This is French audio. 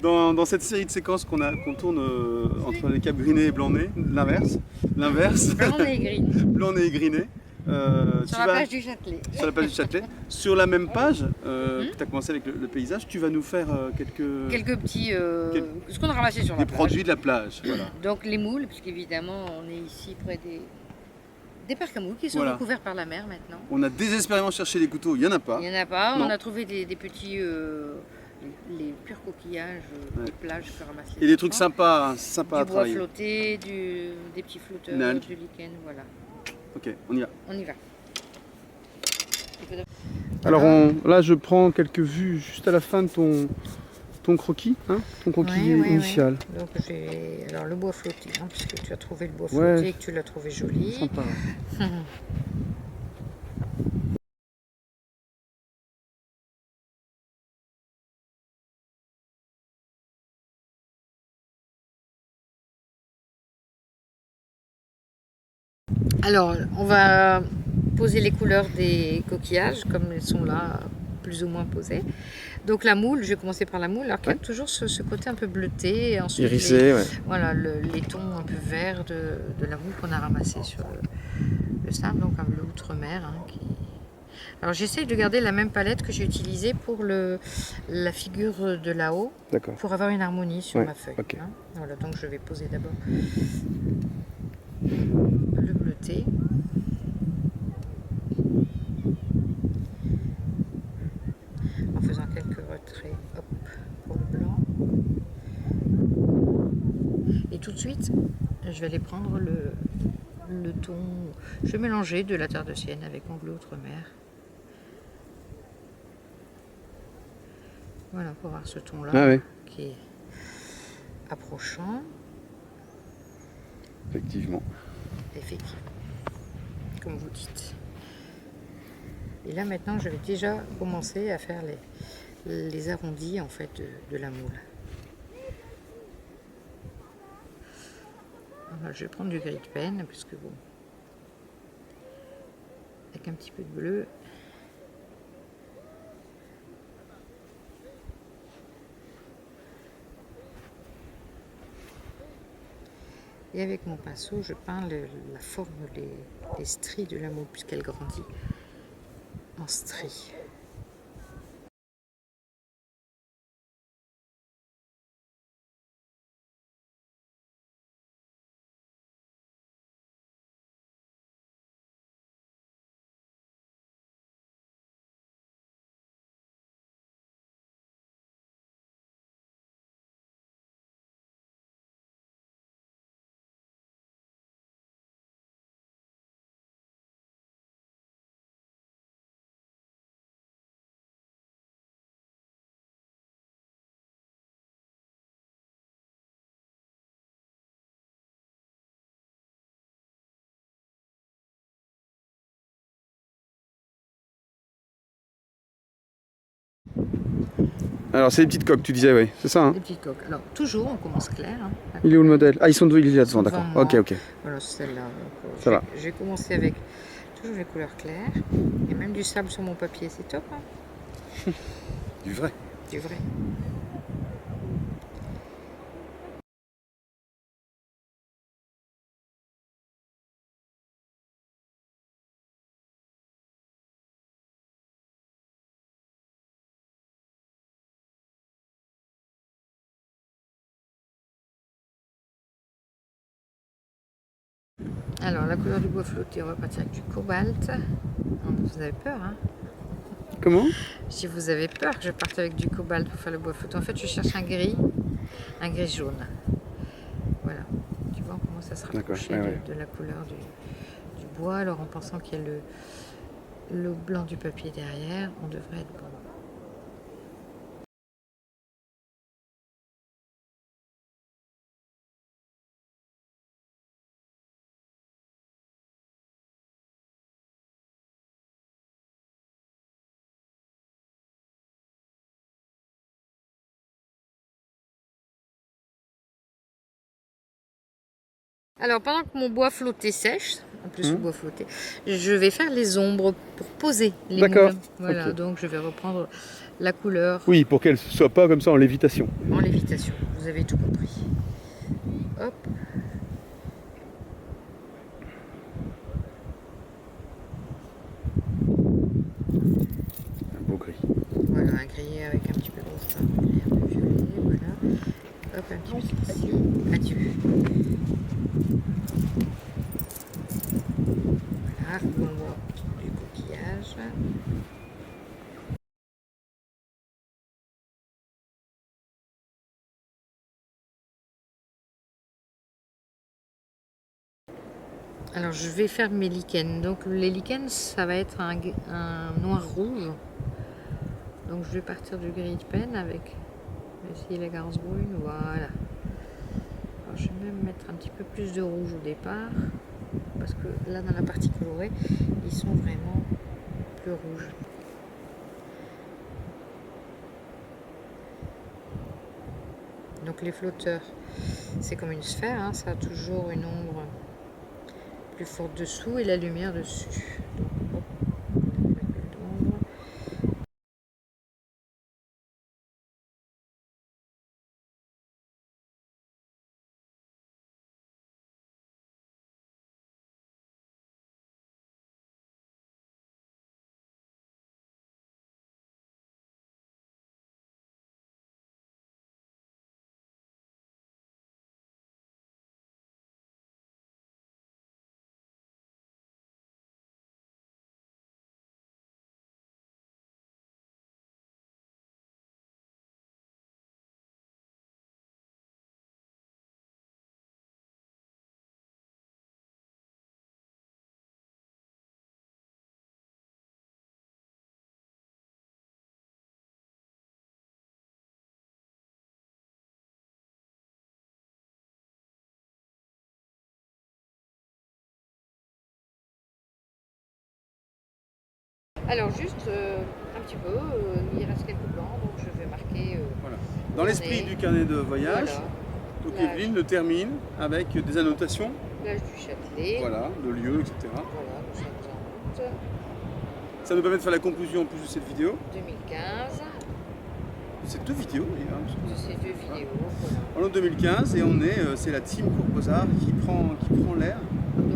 dans cette série de séquences qu'on tourne entre les Caps Griné et Blanc-Nez, l'inverse. Blanc-Nez et Griné. Blanc-Nez et Griné. Sur la plage du Châtelet. Sur la plage du Châtelet. Sur la même page, tu as commencé avec le paysage, tu vas nous faire quelques petits... ce qu'on a ramassé sur la plage. Des produits de la plage. Voilà. Donc les moules, puisqu'évidemment on est ici près des parcs à moules qui sont recouverts par la mer maintenant. On a désespérément cherché des couteaux, il n'y en a pas. Il n'y en a pas, on a trouvé des petits... les purs coquillages de plage que ramasser. Et des trucs sympas à travailler. Du bois flotté, des petits flotteurs, du lichen, voilà. Ok, on y va. On y va. Alors là je prends quelques vues juste à la fin de ton croquis, hein, ton croquis initial. Oui. Donc alors le bois flotté, hein, puisque tu as trouvé le bois flotté et que tu l'as trouvé joli. Sympa. Alors, on va poser les couleurs des coquillages, comme elles sont là, plus ou moins posées. Donc la moule, je vais commencer par la moule, alors qu'il y a toujours ce côté un peu bleuté. Et ensuite irisé, voilà, les tons un peu verts de la moule qu'on a ramassé sur le sable, donc un bleu outre-mer. Hein, Alors j'essaye de garder la même palette que j'ai utilisée pour la figure de là-haut, pour avoir une harmonie sur ma feuille. Okay. Hein. Voilà, donc je vais poser d'abord le bleuté. En faisant quelques retraits, hop, pour le blanc. Et tout de suite, je vais aller prendre le ton. Je vais mélanger de la terre de Sienne avec mon bleu outre-mer. Voilà, pour avoir ce ton-là qui est approchant. Effectivement. Comme vous dites. Et là maintenant, je vais déjà commencer à faire les arrondis en fait de la moule. Alors, je vais prendre du gris de peine, puisque bon, avec un petit peu de bleu. Et avec mon pinceau, je peins la forme des stries de la moule, puisqu'elle grandit en stries. Alors c'est les petites coques, tu disais, oui, c'est ça, hein? Les petites coques. Alors toujours, on commence clair. Hein. Il est où le modèle? Ah, ils sont il est là-devant, d'accord. Ok. Voilà, celle-là. Ça va. Je vais commencer avec toujours les couleurs claires. Et même du sable sur mon papier, c'est top. Hein. Du vrai. Du vrai. Alors, la couleur du bois flotté, on va partir avec du cobalt. Vous avez peur, hein? Comment? Si vous avez peur que je parte avec du cobalt pour faire le bois flotté, en fait, je cherche un gris jaune. Voilà. Tu vois, on commence à se rapprocher de la couleur du bois. Alors, en pensant qu'il y a le blanc du papier derrière, on devrait être bon. Alors, pendant que mon bois flotté sèche, en plus le bois flotté, je vais faire les ombres pour poser les moules. Voilà, donc je vais reprendre la couleur. Oui, pour qu'elle ne soit pas comme ça en lévitation. En lévitation, vous avez tout compris. Hop. Un beau gris. Voilà, un gris avec un petit peu de rouge, un gris un peu violet, voilà. Hop, un petit peu ici. Adieu. Voilà, on voit du coquillage. Alors je vais faire mes lichens. Donc les lichens, ça va être un noir rouge. Donc je vais partir du gris de peine avec ici la Garsbrune, voilà. Alors, je vais même mettre un petit peu plus de rouge au départ, parce que là dans la partie colorée, ils sont vraiment plus rouges. Donc les flotteurs, c'est comme une sphère, hein, ça a toujours une ombre plus forte dessous et la lumière dessus. Donc, hop, on met l'ombre. Alors juste un petit peu, il reste quelques blancs, donc je vais marquer. Voilà. Dans l'esprit du carnet de voyage, Voilà. donc Evelyne le termine avec des annotations. Plage du Châtelet. Voilà, le lieu, etc. Voilà, nous sommes en août Ça nous permet de faire la conclusion en plus de cette vidéo. 2015. C'est deux vidéos, d'ailleurs. De ces deux vidéos. Voilà. En 2015, et on est, c'est la team Cours Beaux-Arts qui prend l'air.